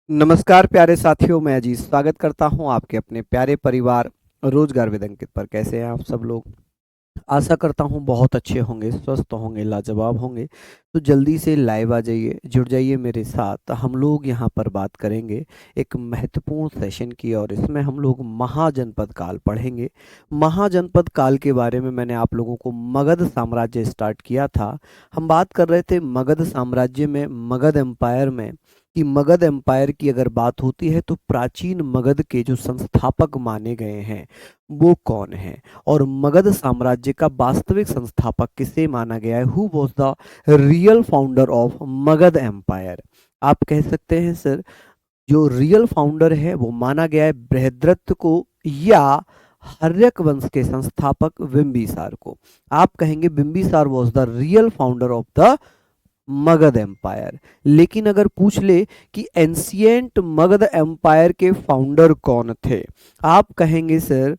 नमस्कार प्यारे साथियों, मैं अजीज स्वागत करता हूं आपके अपने प्यारे परिवार रोजगार विद अंकित पर। कैसे हैं आप सब लोग? आशा करता हूं बहुत अच्छे होंगे, स्वस्थ होंगे, लाजवाब होंगे। तो जल्दी से लाइव आ जाइए, जुड़ जाइए मेरे साथ। हम लोग यहां पर बात करेंगे एक महत्वपूर्ण सेशन की, और इसमें हम लोग महाजनपद काल पढ़ेंगे। महाजनपद काल के बारे में मैंने आप लोगों को मगध साम्राज्य स्टार्ट किया था। हम बात कर रहे थे मगध साम्राज्य में, मगध एम्पायर में, कि मगध एम्पायर की अगर बात होती है तो प्राचीन मगध के जो संस्थापक माने गए हैं वो कौन है, और मगध साम्राज्य का वास्तविक संस्थापक किसे माना गया है। Who was the real founder of Magadha empire. आप कह सकते हैं सर, जो रियल फाउंडर है वो माना गया है बृहद्रथ को, या हर्यक वंश के संस्थापक बिंबिसार को। आप कहेंगे Bimbisara was the real founder of the Magadha empire. लेकिन अगर पूछ ले कि एंशियंट मगध एम्पायर के फाउंडर कौन थे, आप कहेंगे sir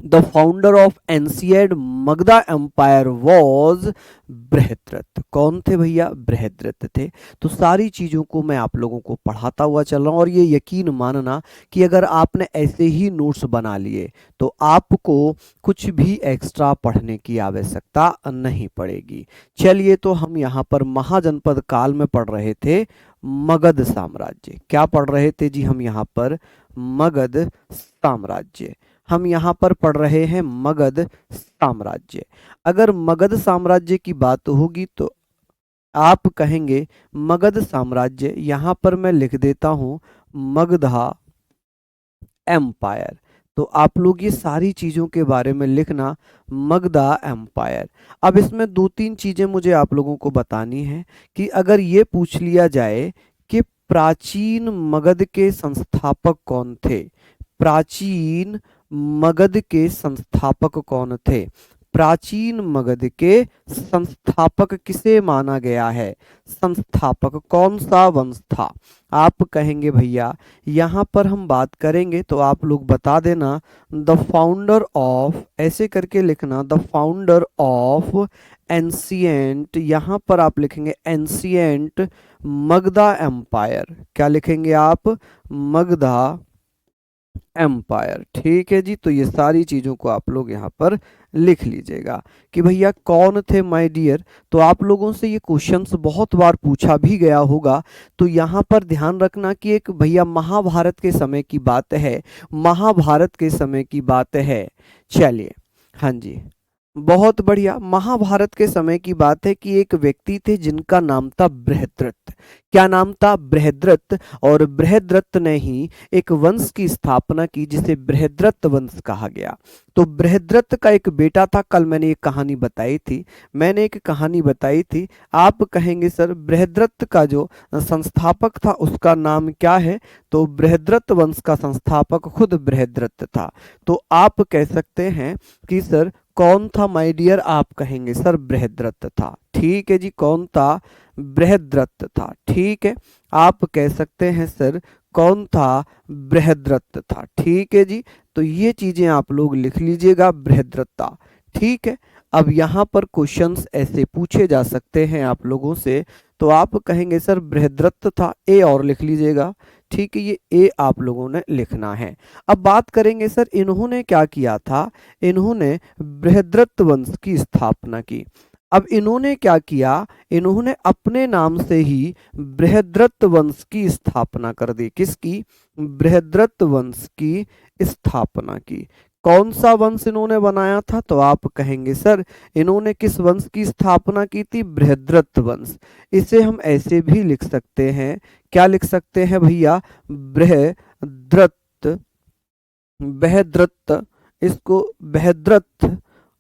the founder of ancient Magadha empire was Brihadratha. कौन थे भैया? बृहद्रथ थे। तो सारी चीजों को मैं आप लोगों को पढ़ाता हुआ चल रहा हूं, और ये यकीन मानना कि अगर आपने ऐसे ही नोट्स बना लिए तो आपको कुछ भी एक्स्ट्रा पढ़ने की आवश्यकता नहीं पड़ेगी। चलिए, तो हम यहाँ पर महाजनपद काल में पढ़ रहे थे मगध साम्राज्य। क्या पढ़ रहे थे जी? हम यहाँ पर मगध साम्राज्य, हम यहाँ पर पढ़ रहे हैं मगध साम्राज्य। अगर मगध साम्राज्य की बात होगी तो आप कहेंगे मगध साम्राज्य, यहाँ पर मैं लिख देता हूं मगधा एम्पायर। तो आप लोग ये सारी चीजों के बारे में लिखना, मगधा एम्पायर। अब इसमें दो तीन चीजें मुझे आप लोगों को बतानी है कि अगर ये पूछ लिया जाए कि प्राचीन मगध के संस्थापक कौन थे, प्राचीन मगध के संस्थापक कौन थे, प्राचीन मगध के संस्थापक किसे माना गया है, संस्थापक कौन सा वंश था। आप कहेंगे भैया यहाँ पर हम बात करेंगे तो आप लोग बता देना द फाउंडर ऑफ, ऐसे करके लिखना द फाउंडर ऑफ एंशियंट, यहाँ पर आप लिखेंगे एंशियंट मगधा एम्पायर। क्या लिखेंगे आप? मगधा एम्पायर। ठीक है जी। तो ये सारी चीजों को आप लोग यहाँ पर लिख लीजिएगा कि भैया कौन थे माय डियर। तो आप लोगों से ये क्वेश्चंस बहुत बार पूछा भी गया होगा, तो यहाँ पर ध्यान रखना कि एक भैया महाभारत के समय की बात है, महाभारत के समय की बात है। चलिए, हाँ जी, बहुत बढ़िया। महाभारत के समय की बात है कि एक व्यक्ति थे जिनका नाम था बृहद्रथ। क्या नाम था? बृहद्रथ। और बृहद्रथ ने ही एक वंश की स्थापना की जिसे बृहद्रथ वंश कहा गया। तो बृहद्रथ का एक बेटा था। कल मैंने एक कहानी बताई थी, मैंने एक कहानी बताई थी। आप कहेंगे सर बृहद्रथ का जो संस्थापक था उसका नाम क्या है? तो बृहद्रथ वंश का संस्थापक खुद बृहद्रथ था। तो आप कह सकते हैं कि सर कौन था माय डियर? आप कहेंगे सर बृहद्रथ था। ठीक है जी, कौन था? बृहद्रथ था। ठीक है, आप कह सकते हैं सर कौन था? बृहद्रथ था। ठीक है जी। तो ये चीजें आप लोग लिख लीजिएगा, बृहद्रथ था। ठीक है। अब यहाँ पर क्वेश्चंस ऐसे पूछे जा सकते हैं आप लोगों से, तो आप कहेंगे सर बृहद्रथ था, ए और लिख लीजिएगा। ठीक है, ये ए आप लोगों ने लिखना है। अब बात करेंगे सर इन्होंने क्या किया था। इन्होंने बृहद्रथ वंश की स्थापना की। अब इन्होंने क्या किया? इन्होंने अपने नाम से ही बृहद्रथ वंश की स्थापना कर दी। किसकी? बृहद्रथ वंश की स्थापना की। कौन सा वंश इन्होंने बनाया था? तो आप कहेंगे सर इन्होंने किस वंश की स्थापना की थी? बृहद्रथ वंश। इसे हम ऐसे भी लिख सकते हैं, क्या लिख सकते हैं भैया? बृहद्रथ, बृहद्रथ, इसको बृहद्रथ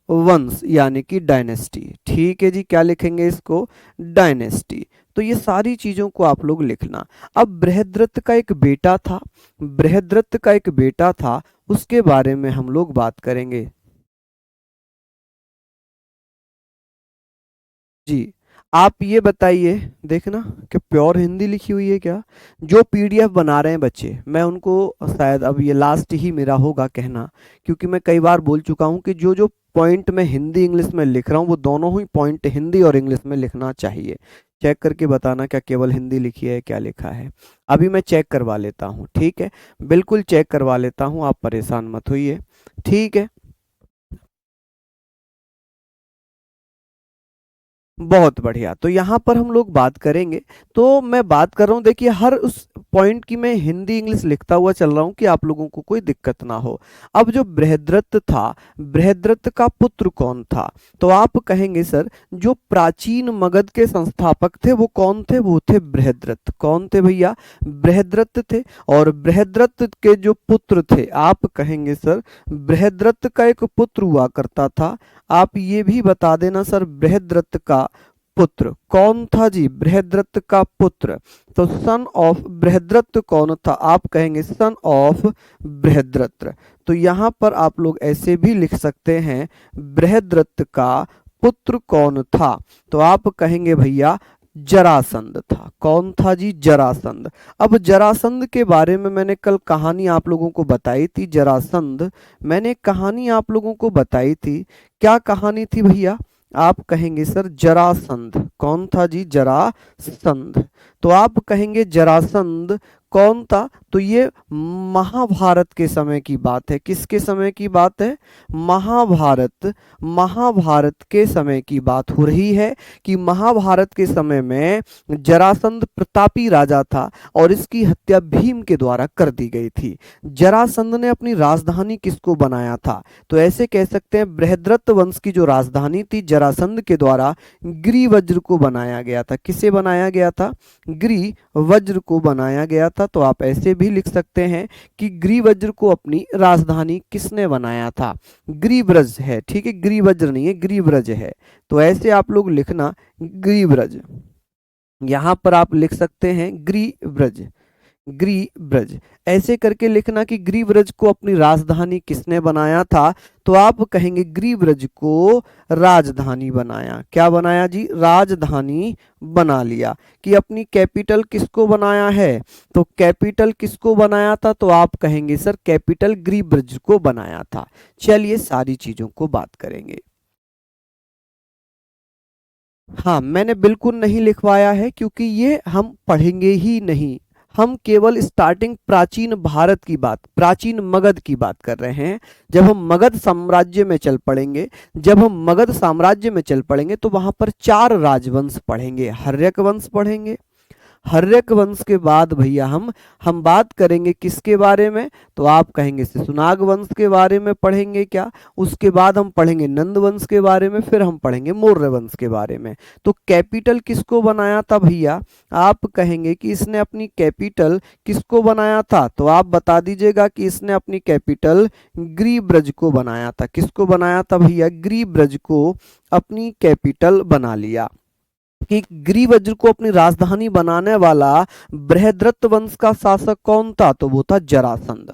वंश यानी कि डायनेस्टी। ठीक है जी, क्या लिखेंगे इसको? डायनेस्टी। तो ये सारी चीजों को आप लोग लिखना। अब बृहद्रथ का एक बेटा था, बृहद्रथ का एक बेटा था, उसके बारे में हम लोग बात करेंगे। जी, आप ये बताइए, देखना कि प्योर हिंदी लिखी हुई है क्या। जो पीडीएफ बना रहे हैं बच्चे, मैं उनको शायद अब ये लास्ट ही मेरा होगा कहना, क्योंकि मैं कई बार बोल चुका हूं कि जो जो पॉइंट मैं हिंदी इंग्लिश में लिख रहा हूं वो दोनों ही पॉइंट हिंदी और इंग्लिश में लिखना चाहिए। चेक करके बताना क्या केवल हिंदी लिखी है, क्या लिखा है। अभी मैं चेक करवा लेता हूँ, ठीक है, बिल्कुल चेक करवा लेता हूँ, आप परेशान मत होइए, ठीक है। बहुत बढ़िया। तो यहाँ पर हम लोग बात करेंगे, तो मैं बात कर रहा हूँ, देखिए हर उस पॉइंट की मैं हिंदी इंग्लिश लिखता हुआ चल रहा हूँ कि आप लोगों को कोई दिक्कत ना हो। अब जो बृहद्रथ था, बृहद्रथ का पुत्र कौन था? तो आप कहेंगे सर जो प्राचीन मगध के संस्थापक थे वो कौन थे? वो थे बृहद्रथ। कौन थे भैया? बृहद्रथ थे। और बृहद्रथ के जो पुत्र थे, आप कहेंगे सर बृहद्रथ का एक पुत्र हुआ करता था। आप ये भी बता देना सर बृहद्रथ का पुत्र कौन था जी? बृहद्रथ का पुत्र, तो सन ऑफ बृहद्रथ कौन था? आप कहेंगे सन ऑफ बृहद्रथ। तो यहां पर आप लोग ऐसे भी लिख सकते हैं बृहद्रथ का पुत्र कौन था? तो आप कहेंगे भैया जरासंध था। कौन था जी? जरासंध। अब जरासंध के बारे में मैंने कल कहानी आप लोगों को बताई थी। जरासंध मैंने कहानी आप लोगों को बताई थी। क्या कहानी थी भैया? आप कहेंगे सर जरासंध। कौन था जी? जरासंध। तो आप कहेंगे जरासंध कौन था? तो ये महाभारत के समय की बात है। किसके समय की बात है? महाभारत। महाभारत के समय की बात हो रही है कि महाभारत के समय में जरासंध प्रतापी राजा था और इसकी हत्या भीम के द्वारा कर दी गई थी। जरासंध ने अपनी राजधानी किसको बनाया था? तो ऐसे कह सकते हैं बृहद्रथ वंश की जो राजधानी थी जरासंध के द्वारा गिरिवज्र को बनाया गया था। किसे बनाया गया था? गिरिवज्र को बनाया गया था। तो आप ऐसे भी लिख सकते हैं कि गिरिवज्र को अपनी राजधानी किसने बनाया था? गिरिव्रज है, ठीक है, गिरिवज्र नहीं है, गिरिव्रज है। तो ऐसे आप लोग लिखना गिरिव्रज। यहां पर आप लिख सकते हैं गिरिव्रज, गिरिव्रज ऐसे करके लिखना कि गिरिव्रज को अपनी राजधानी किसने बनाया था? तो आप कहेंगे गिरिव्रज को राजधानी बनाया। क्या बनाया जी? राजधानी बना लिया। कि अपनी कैपिटल किसको बनाया है? तो कैपिटल किसको बनाया था? तो आप कहेंगे सर कैपिटल गिरिव्रज को बनाया था। चलिए सारी चीजों को बात करेंगे। हाँ, मैंने बिल्कुल नहीं लिखवाया है क्योंकि ये हम पढ़ेंगे ही नहीं। हम केवल स्टार्टिंग प्राचीन भारत की बात, प्राचीन मगध की बात कर रहे हैं। जब हम मगध साम्राज्य में चल पड़ेंगे, जब हम मगध साम्राज्य में चल पड़ेंगे तो वहां पर 4 राजवंश पढ़ेंगे। हर्यक वंश पढ़ेंगे। हर्यक वंश के बाद भैया हम बात करेंगे किसके बारे में? तो आप कहेंगे शिशुनाग वंश के बारे में पढ़ेंगे क्या? उसके बाद हम पढ़ेंगे नंद वंश के बारे में, फिर हम पढ़ेंगे मौर्य वंश के बारे में। तो कैपिटल किसको बनाया था भैया? आप कहेंगे कि इसने अपनी कैपिटल किसको बनाया था? तो आप बता दीजिएगा कि इसने अपनी कैपिटल गिरिव्रज को बनाया था। किसको बनाया था भैया? गिरिव्रज को अपनी कैपिटल बना लिया। कि गिरिवज्र को अपनी राजधानी बनाने वाला बृहद्रथ वंश का शासक कौन था? तो वो था जरासंध।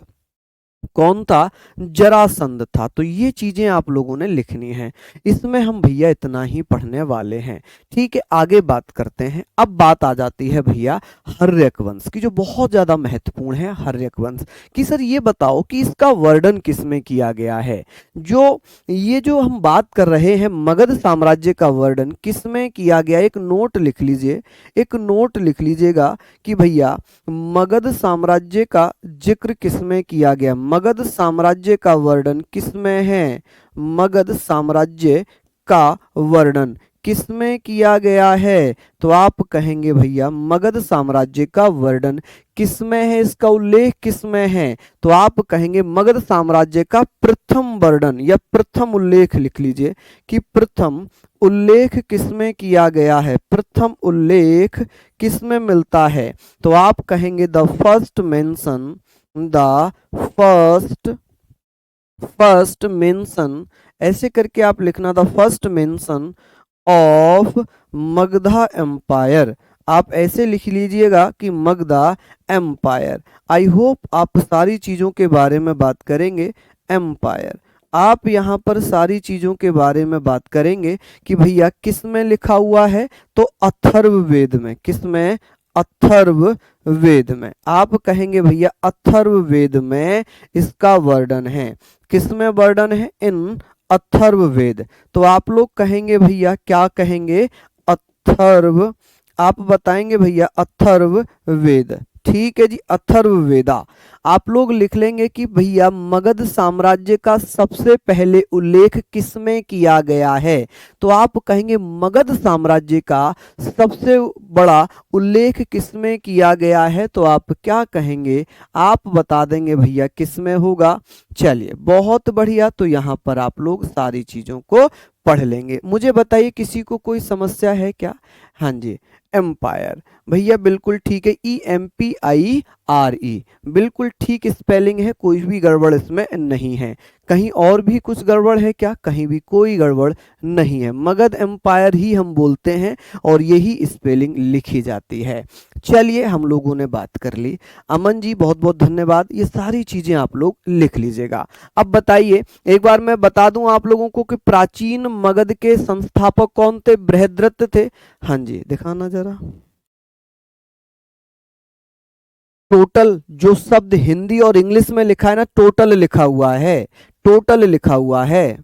कौन था? जरासंध था। तो ये चीजें आप लोगों ने लिखनी है। इसमें हम भैया इतना ही पढ़ने वाले हैं, ठीक है। आगे बात करते हैं। अब बात आ जाती है भैया हर्यक वंश की, जो बहुत ज्यादा महत्वपूर्ण है। हर्यक वंश कि सर ये बताओ कि इसका वर्णन किसमें किया गया है? ये जो हम बात कर रहे हैं मगध साम्राज्य का वर्णन किसमें किया गया? एक नोट लिख लीजिए, एक नोट लिख लीजिएगा कि भैया मगध साम्राज्य का जिक्र किसमें किया गया? मगध साम्राज्य का वर्णन किसमें है? मगध साम्राज्य का वर्णन किसमें किया गया है? तो आप कहेंगे भैया मगध साम्राज्य का वर्णन किसमें है? इसका उल्लेख किसमें है? तो आप कहेंगे मगध साम्राज्य का प्रथम वर्णन या प्रथम उल्लेख लिख लीजिए कि प्रथम उल्लेख किसमें किया गया है? प्रथम उल्लेख किसमें मिलता है? तो आप कहेंगे the first mention, the first mention ऐसे करके आप लिखना the first mention of Magadha empire. आप ऐसे लिख लीजिएगा कि मगधा एम्पायर। आई होप आप सारी चीजों के बारे में बात करेंगे। एम्पायर आप यहाँ पर सारी चीजों के बारे में बात करेंगे कि भैया किस में लिखा हुआ है? तो अथर्ववेद में। किस में? अथर्ववेद में। आप कहेंगे भैया अथर्ववेद में इसका वर्णन है। किस में वर्णन है? इन अथर्ववेद। तो आप लोग कहेंगे भैया क्या कहेंगे? अथर्व आप बताएंगे भैया अथर्ववेद। ठीक है जी, अथर्ववेदा। आप लोग लिख लेंगे कि भैया मगध साम्राज्य का सबसे पहले उल्लेख किसमें किया गया है। तो आप कहेंगे मगध साम्राज्य का सबसे बड़ा उल्लेख किसमें किया गया है, तो आप क्या कहेंगे, आप बता देंगे भैया किसमें होगा। चलिए बहुत बढ़िया, तो यहाँ पर आप लोग सारी चीजों को पढ़ लेंगे। मुझे बताइए किसी को कोई समस्या है क्या। हाँ जी, एम्पायर भैया बिल्कुल ठीक है, EMPIRE बिल्कुल ठीक स्पेलिंग है, कोई भी गड़बड़ इसमें नहीं है। कहीं और भी कुछ गड़बड़ है क्या, कहीं भी कोई गड़बड़ नहीं है, मगध एम्पायर ही हम बोलते हैं और यही स्पेलिंग लिखी जाती है। चलिए हम लोगों ने बात कर ली। अमन जी बहुत बहुत धन्यवाद, ये सारी चीजें आप लोग लिख लीजिएगा। अब बताइए, एक बार मैं बता दूं आप लोगों को कि प्राचीन मगध के संस्थापक कौन थे, बृहद्रथ थे। हाँ जी दिखाना जरा। टोटल जो शब्द हिंदी और इंग्लिश में लिखा है ना, टोटल लिखा हुआ है, टोटल लिखा हुआ है।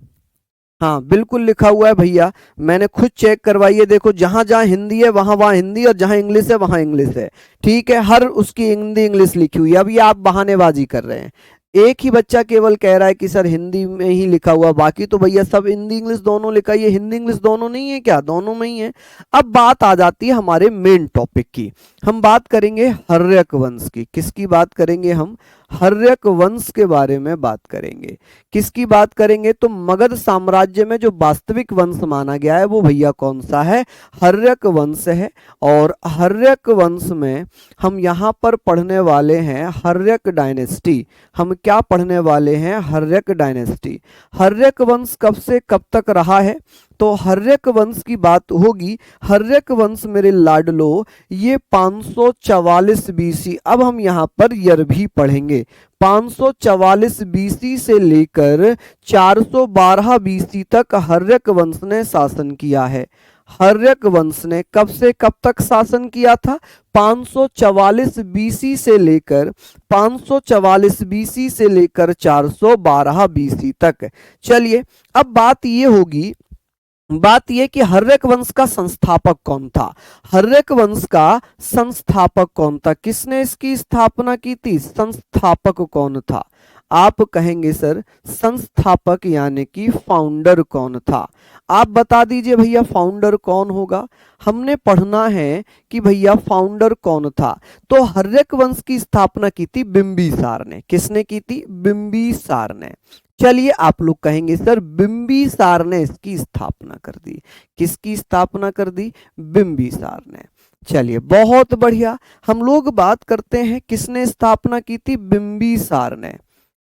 हाँ बिल्कुल लिखा हुआ है भैया, मैंने खुद चेक करवाइए, देखो जहां जहां हिंदी है वहां वहां हिंदी और जहां इंग्लिश है वहां इंग्लिश है। ठीक है, हर उसकी हिंदी इंग्लिश लिखी हुई है। अब ये आप बहानेबाजी कर रहे हैं, एक ही बच्चा केवल कह रहा है कि सर हिंदी में ही लिखा हुआ, बाकी तो भैया सब हिंदी इंग्लिश दोनों लिखा है। ये हिंदी इंग्लिश दोनों नहीं है क्या, दोनों में ही है। अब बात आ जाती है हमारे मेन टॉपिक की, हम बात करेंगे हर्यक वंश की। किसकी बात करेंगे हम, हर्यक वंश के बारे में बात करेंगे। किसकी बात करेंगे, तो मगध साम्राज्य में जो वास्तविक वंश माना गया है वो भैया कौन सा है, हर्यक वंश है। और हर्यक वंश में हम यहाँ पर पढ़ने वाले हैं हर्यक डायनेस्टी। हम क्या पढ़ने वाले हैं, हर्यक डायनेस्टी। हर्यक वंश कब से कब तक रहा है, तो हर्यक वंश की बात होगी। हर्यक वंश मेरे लाडलो ये 544 बीसी, अब हम यहाँ पर ईयर भी पढ़ेंगे। 544 बीसी से लेकर 412 बीसी तक हर्यक वंश ने शासन किया है। हर्यक वंश ने कब से कब तक शासन किया था, 544 बीसी से लेकर 544 बीसी से लेकर 412 बीसी तक। चलिए अब बात ये होगी, बात यह कि हर्यक वंश का संस्थापक कौन था। हर्यक वंश का संस्थापक कौन था, किसने इसकी स्थापना की थी, संस्थापक कौन था। आप कहेंगे सर संस्थापक यानी कि फाउंडर कौन था। आप बता दीजिए भैया फाउंडर कौन होगा, हमने पढ़ना है कि भैया फाउंडर कौन था। तो हर्यक वंश की स्थापना की थी बिंबिसार ने। किसने की थी, बिंबिसार ने। चलिए आप लोग कहेंगे सर बिंबिसार ने इसकी स्थापना कर दी। किसकी स्थापना कर दी, बिंबिसार ने। चलिए बहुत बढ़िया, हम लोग बात करते हैं किसने स्थापना की थी, बिंबिसार ने।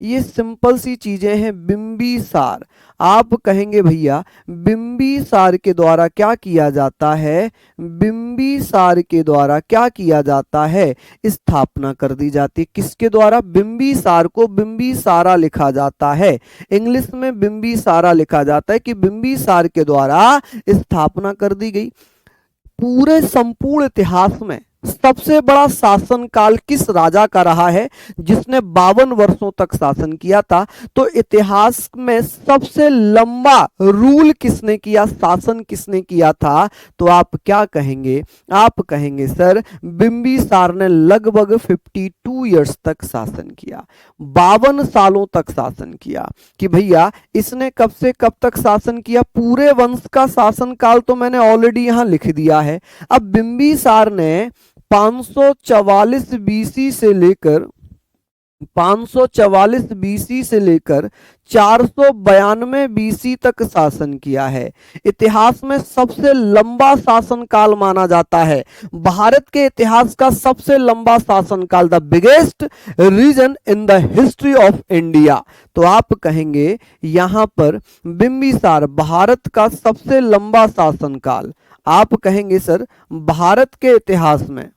ये सिंपल सी चीजें हैं, बिंबिसार। आप कहेंगे भैया बिंबिसार के द्वारा क्या किया जाता है, बिंबिसार के द्वारा क्या किया जाता है, स्थापना कर दी जाती है। किसके द्वारा, बिंबिसार को बिंबिसारा लिखा जाता है, इंग्लिश में बिंबिसारा लिखा जाता है कि बिंबिसार के द्वारा स्थापना कर दी गई। पूरे संपूर्ण इतिहास में सबसे बड़ा शासनकाल किस राजा का रहा है, जिसने 52 वर्षों तक शासन किया था। तो इतिहास में सबसे लंबा रूल किसने किया, शासन किसने किया था, तो आप क्या कहेंगे, आप कहेंगे सर बिंबिसार ने लगभग 52 इयर्स तक शासन किया, 52 सालों तक शासन किया। कि भैया इसने कब से कब तक शासन किया, पूरे वंश का शासनकाल तो मैंने ऑलरेडी यहां लिख दिया है। अब बिंबिसार ने 544 बीसी से लेकर 544 बीसी से लेकर 492 बीसी तक शासन किया है। इतिहास में सबसे लंबा शासनकाल माना जाता है, भारत के इतिहास का सबसे लंबा शासनकाल, the biggest region in the history of India. तो आप कहेंगे यहां पर बिंबिसार भारत का सबसे लंबा शासनकाल। आप कहेंगे सर भारत के इतिहास में,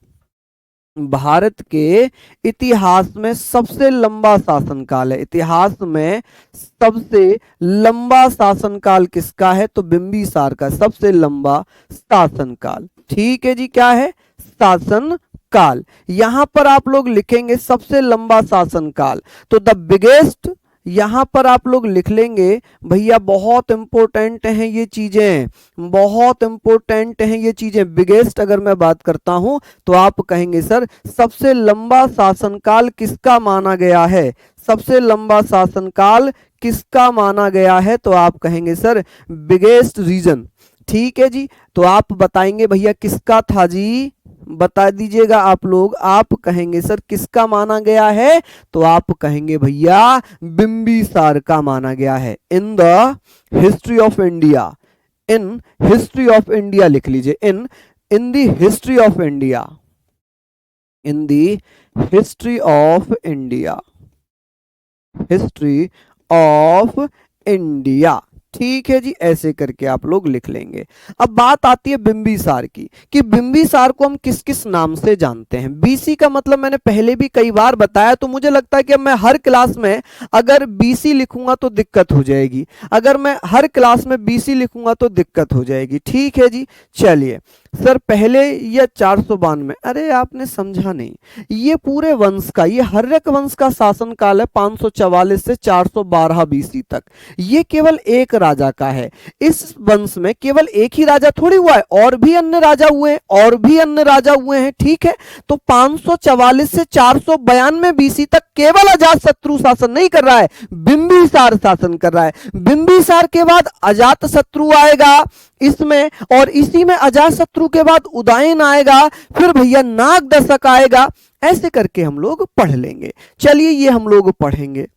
भारत के इतिहास में सबसे लंबा शासनकाल है। इतिहास में सबसे लंबा शासनकाल किसका है, तो बिंबिसार का सबसे लंबा शासनकाल। ठीक है जी, क्या है, शासनकाल। यहां पर आप लोग लिखेंगे सबसे लंबा शासनकाल। तो द बिगेस्ट यहां पर आप लोग लिख लेंगे भैया, बहुत इंपॉर्टेंट हैं ये चीजें, बहुत इंपॉर्टेंट हैं ये चीजें। बिगेस्ट अगर मैं बात करता हूं तो आप कहेंगे सर सबसे लंबा शासनकाल किसका माना गया है, सबसे लंबा शासनकाल किसका माना गया है, तो आप कहेंगे सर बिगेस्ट रीजन। ठीक है जी, तो आप बताएंगे भैया किसका था जी, बता दीजिएगा आप लोग। आप कहेंगे सर किसका माना गया है, तो आप कहेंगे भैया बिंबिसार का माना गया है। इन the history of India, in history of India लिख लीजिए, इन the history of India, in the history of India, history of India. ठीक है जी, ऐसे करके आप लोग लिख लेंगे। अब बात आती है बिंबिसार की, कि बिंबिसार को हम किस किस नाम से जानते हैं। बीसी का मतलब मैंने पहले भी कई बार बताया, तो मुझे लगता है कि अब मैं हर क्लास में अगर बीसी लिखूंगा तो दिक्कत हो जाएगी, अगर मैं हर क्लास में बीसी लिखूंगा तो दिक्कत हो जाएगी। ठीक है जी, चलिए सर पहले ये 492, अरे आपने समझा नहीं, ये पूरे वंश का, ये हर्यक वंश का शासनकाल है 544 से 412 बीसी तक। ये केवल एक राजा का है, इस वंश में केवल एक ही राजा थोड़ी हुआ है, और भी अन्य राजा हुए हैं, और भी अन्य राजा हुए हैं। ठीक है, तो 544 से 492 बीसी तक केवल अजातशत्रु शासन नहीं कर रहा है, बिंबिसार शासन कर रहा है। बिंबिसार के बाद अजातशत्रु आएगा इसमें, और इसी में अजातशत्रु के बाद उदयन आएगा, फिर भैया नाग दशक आएगा। ऐसे करके हम लोग पढ़ लेंगे। चलिए ये हम लोग पढ़ेंगे।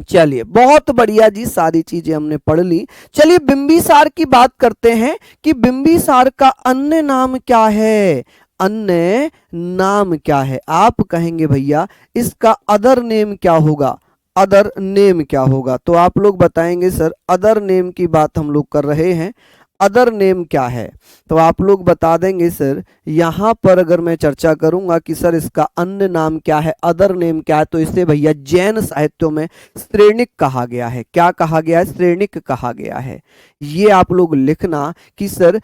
चलिए बहुत बढ़िया जी, सारी चीजें हमने पढ़ ली। चलिए बिंबिसार की बात करते हैं कि बिंबिसार का अन्य नाम क्या है, अन्य नाम क्या है। आप कहेंगे भैया इसका अदर नेम क्या होगा, अदर नेम क्या होगा, तो आप लोग बताएंगे सर अदर नेम की बात हम लोग कर रहे हैं, अदर नेम क्या है, तो आप लोग बता देंगे सर। यहां पर अगर मैं चर्चा करूंगा कि सर इसका अन्य नाम क्या है, अदर नेम क्या है, तो इसे भैया जैन साहित्यों में श्रेणिक कहा गया है। क्या कहा गया है, श्रेणिक कहा गया है। ये आप लोग लिखना कि सर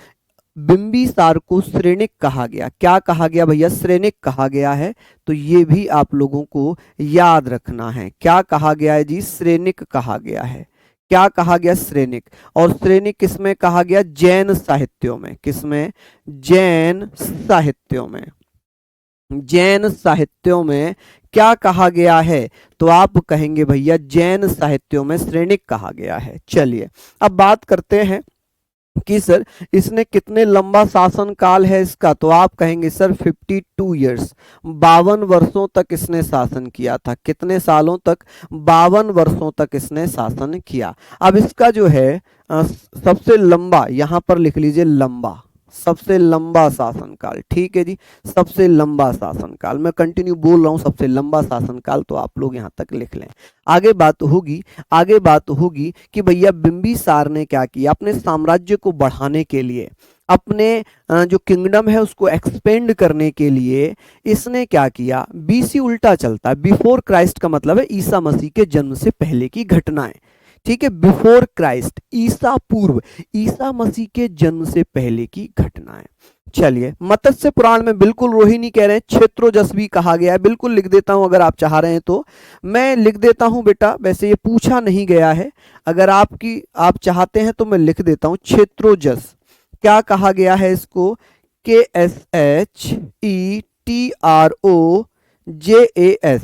बिंबिसार को श्रेणिक कहा गया। क्या कहा गया भैया, श्रेणिक कहा गया है। तो ये भी आप लोगों को याद रखना है, क्या कहा गया है जी, श्रेणिक कहा गया है। क्या कहा गया, श्रेणिक। और श्रेणिक किसमें कहा गया, जैन साहित्यों में। किसमें, जैन साहित्यों में। जैन साहित्यों में क्या कहा गया है, तो आप कहेंगे भैया जैन साहित्यों में श्रेणिक कहा गया है। चलिए अब बात करते हैं कि सर इसने कितने लंबा शासन काल है इसका, तो आप कहेंगे सर 52 ईयर्स, 52 वर्षों तक इसने शासन किया था। कितने सालों तक, 52 वर्षों तक इसने शासन किया। अब इसका जो है सबसे लंबा, यहां पर लिख लीजिए लंबा, सबसे लंबा शासनकाल। ठीक है जी, सबसे लंबा शासनकाल, मैं कंटिन्यू बोल रहा हूं सबसे लंबा शासनकाल, तो आप लोग यहां तक लिख लें। आगे बात होगी, आगे बात होगी कि भैया बिंबिसार ने क्या किया, अपने साम्राज्य को बढ़ाने के लिए, अपने जो किंगडम है उसको एक्सपेंड करने के लिए इसने क्या किया, बीसी उल्टा चलता है, बिफोर क्राइस्ट का मतलब है ईसा मसीह के जन्म से पहले की घटनाएं। ठीक है, बिफोर क्राइस्ट, ईसा पूर्व, ईसा मसीह के जन्म से पहले की घटनाएं। चलिए मत्स्य पुराण में बिल्कुल रोहिणी कह रहे हैं क्षेत्रोजस भी कहा गया है, बिल्कुल लिख देता हूं अगर आप चाह रहे हैं तो मैं लिख देता हूं बेटा, वैसे ये पूछा नहीं गया है, अगर आप चाहते हैं तो मैं लिख देता हूं क्षेत्रोजस। क्या कहा गया है इसको, KSHETROJAS,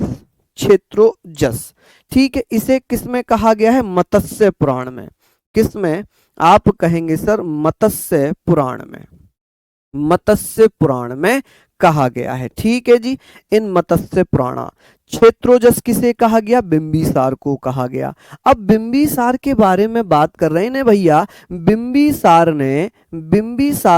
क्षेत्रोजस। ठीक है, इसे किसमें कहा गया है, मत्स्य पुराण में। किसमें, आप कहेंगे सर मत्स्य पुराण में, मत्स्य पुराण में कहा गया है। ठीक है जी, इन मत्स्य पुराण क्षेत्रोजस किसे कहा गया, बिंबिसार को कहा गया। अब बिंबिसार के बारे में बात कर रहे हैं ना भैया, बिंबिसार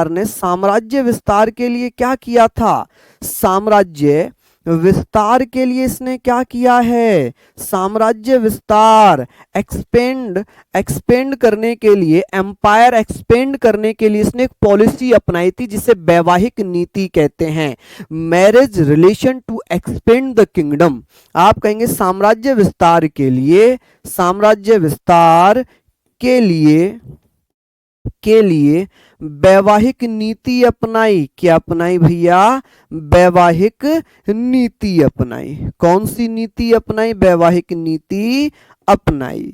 ने साम्राज्य विस्तार के लिए क्या किया था, साम्राज्य विस्तार के लिए इसने क्या किया है, साम्राज्य विस्तार, एक्सपेंड करने के लिए, एम्पायर एक्सपेंड करने के लिए इसने एक पॉलिसी अपनाई थी जिसे वैवाहिक नीति कहते हैं, marriage relation to expand the kingdom. आप कहेंगे साम्राज्य विस्तार के लिए, साम्राज्य विस्तार के लिए वैवाहिक नीति अपनाई। क्या अपनाई भैया? वैवाहिक नीति अपनाई। कौन सी नीति अपनाई? वैवाहिक नीति अपनाई।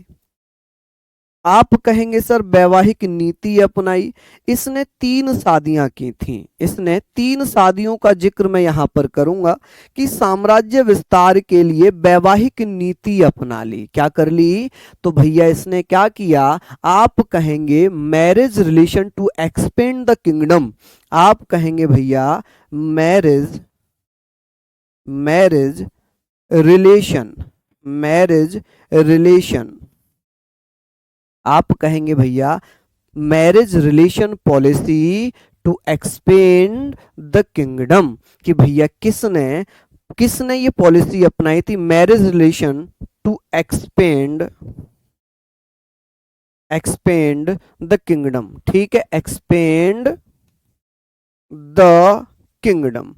आप कहेंगे सर वैवाहिक नीति अपनाई। इसने 3 शादियां की थी। इसने 3 शादियों का जिक्र मैं यहां पर करूंगा कि साम्राज्य विस्तार के लिए वैवाहिक नीति अपना ली। क्या कर ली? तो भैया इसने क्या किया? आप कहेंगे marriage relation to expand the kingdom. आप कहेंगे भैया मैरिज रिलेशन, मैरिज रिलेशन। आप कहेंगे भैया marriage relation policy to expand the kingdom, कि भैया किसने किसने ये पॉलिसी अपनाई थी? Marriage relation to expand the kingdom. ठीक है, एक्सपेंड द किंगडम,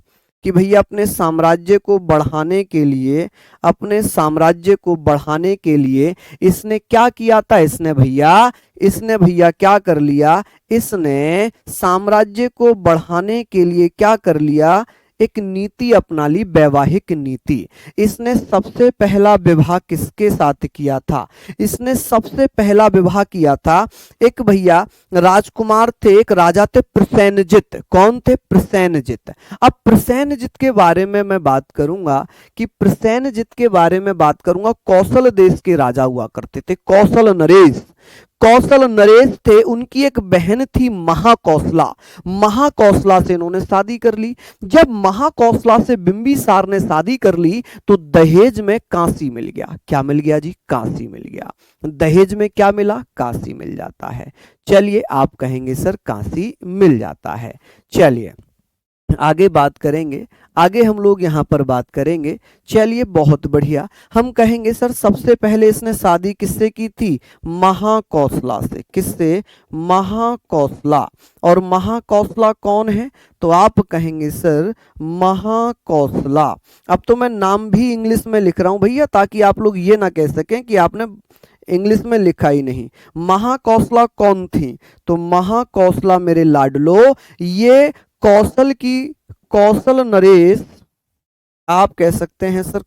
कि भैया अपने साम्राज्य को बढ़ाने के लिए, अपने साम्राज्य को बढ़ाने के लिए इसने क्या किया था? इसने भैया क्या कर लिया? इसने साम्राज्य को बढ़ाने के लिए क्या कर लिया? एक नीति अपना ली, वैवाहिक नीति। इसने सबसे पहला विवाह किसके साथ किया था? इसने सबसे पहला विवाह किया था, एक भैया राजकुमार थे, एक राजा थे प्रसेनजित। कौन थे? प्रसेनजित। अब प्रसेनजित के बारे में मैं बात करूंगा कि प्रसेनजित के बारे में बात करूंगा, कौशल देश के राजा हुआ करते थे, कौशल नरेश। कौशल नरेश थे, उनकी एक बहन थी महाकौशला। महाकौशला से इन्होंने शादी कर ली। जब महाकौशला से बिंबिसार ने शादी कर ली तो दहेज में कांसी मिल गया। क्या मिल गया जी? कांसी मिल गया। दहेज में क्या मिला? कांसी मिल जाता है। चलिए, आप कहेंगे सर कांसी मिल जाता है। चलिए आगे बात करेंगे, आगे हम लोग यहां पर बात करेंगे। चलिए बहुत बढ़िया। हम कहेंगे सर सबसे पहले इसने शादी किससे की थी? महाकौशला से। किससे? महाकौशला। और महाकौशला कौन है? तो आप कहेंगे सर महाकौशला। अब तो मैं नाम भी इंग्लिश में लिख रहा हूं भैया, ताकि आप लोग ये ना कह सकें कि आपने इंग्लिश में लिखा ही नहीं। महाकौशला कौन थी? तो महाकौशला मेरे लाडलो, ये कौशल नरेश, आप कह सकते हैं सर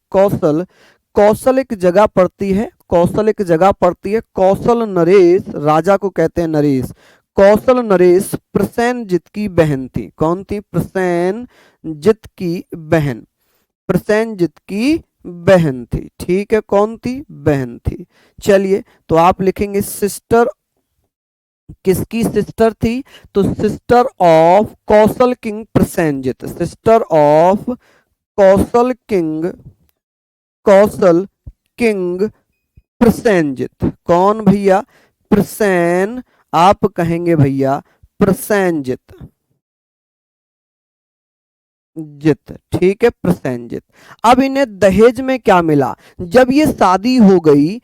कौशल एक जगह पड़ती है, कौशल एक जगह पड़ती है। कौशल नरेश, राजा को कहते हैं नरेश। कौशल नरेश प्रसेनजित की बहन थी। कौन थी? प्रसेनजित की बहन। प्रसेनजित की बहन थी। ठीक है, कौन थी? बहन थी। चलिए, तो आप लिखेंगे सिस्टर। किसकी सिस्टर थी? तो sister of Kaushal king Prasenjit. Sister of Kaushal king Prasenjit. कौन भैया? प्रसेन। आप कहेंगे भैया प्रसेनजित जित। ठीक है, प्रसेनजित। अब इन्हें दहेज में क्या मिला? जब ये शादी हो गई,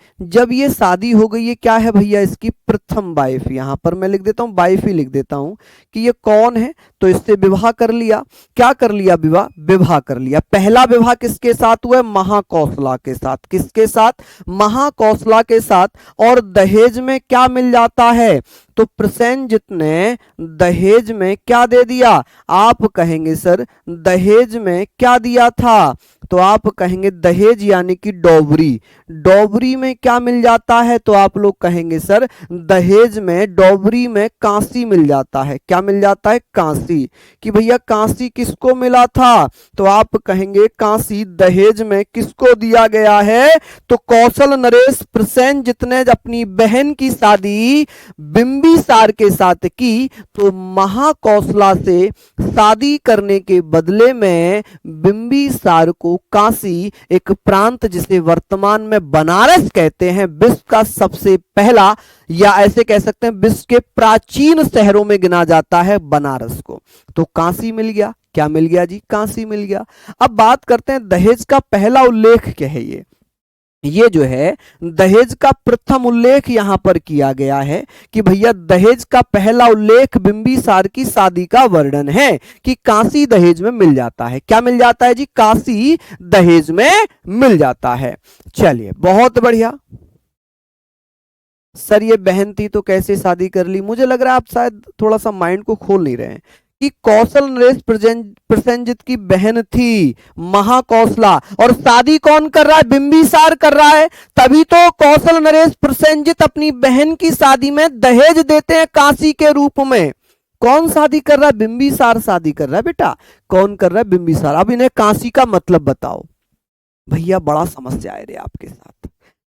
ये क्या है भैया? इसकी प्रथम वाइफ। यहां पर मैं लिख देता हूं, वाइफ ही लिख देता हूं कि ये कौन है। तो इससे विवाह कर लिया। क्या कर लिया? विवाह कर लिया। पहला विवाह किसके साथ हुआ? महाकौशला के साथ। किसके साथ? महाकौशला के साथ। और दहेज में क्या मिल जाता है? तो प्रसेनजित ने दहेज में क्या दे दिया? आप कहेंगे सर दहेज में क्या दिया था? तो आप कहेंगे दहेज यानी कि डॉवरी। डॉवरी में क्या मिल जाता है? तो आप लोग कहेंगे सर दहेज में, डॉवरी में कांसी मिल जाता है। क्या मिल जाता है? कांसी। कि भैया कांसी किसको मिला था? तो आप कहेंगे कांसी दहेज में किसको दिया गया है? तो कौशल नरेश प्रसेनजित ने अपनी बहन की शादी बिंबिसार के साथ की, तो महाकौशला से शादी करने के बदले में बिंबिसार को काशी, एक प्रांत जिसे वर्तमान में बनारस कहते हैं, विश्व का सबसे पहला, या ऐसे कह सकते हैं विश्व के प्राचीन शहरों में गिना जाता है बनारस को, तो काशी मिल गया। क्या मिल गया जी? काशी मिल गया। अब बात करते हैं दहेज का पहला उल्लेख क्या है। ये जो है दहेज का प्रथम उल्लेख यहां पर किया गया है कि भैया दहेज का पहला उल्लेख बिंबिसार की शादी का वर्णन है कि काशी दहेज में मिल जाता है। क्या मिल जाता है जी? काशी दहेज में मिल जाता है। चलिए बहुत बढ़िया। सर ये बहन थी तो कैसे शादी कर ली? मुझे लग रहा है आप शायद थोड़ा सा माइंड को खोल नहीं रहे हैं कि कौशल नरेश प्रसेनजित की बहन थी महाकौशला, और शादी कौन कर रहा है? बिंबिसार कर रहा है। तभी तो कौशल नरेश प्रसेनजित अपनी बहन की शादी में दहेज देते हैं कांसी के रूप में। कौन शादी कर रहा है? बिंबिसार शादी कर रहा है बेटा। कौन कर रहा है? बिंबिसार। अब इन्हें कांसी का मतलब बताओ। भैया बड़ा समस्या है रे आपके साथ।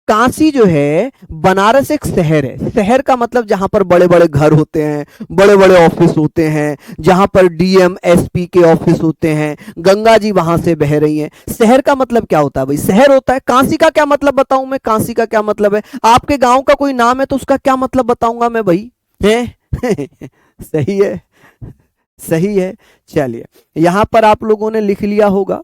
काशी जो है, बनारस एक शहर है। शहर का मतलब जहां पर बड़े बड़े घर होते हैं, बड़े बड़े ऑफिस होते हैं, जहां पर डीएम एसपी के ऑफिस होते हैं, गंगा जी वहां से बह रही हैं। शहर का मतलब क्या होता है भाई? शहर होता है। काशी का क्या मतलब बताऊं मैं? काशी का क्या मतलब है? आपके गांव का कोई नाम है तो उसका क्या मतलब बताऊंगा मैं भाई? है सही है, सही है। चलिए, यहां पर आप लोगों ने लिख लिया होगा।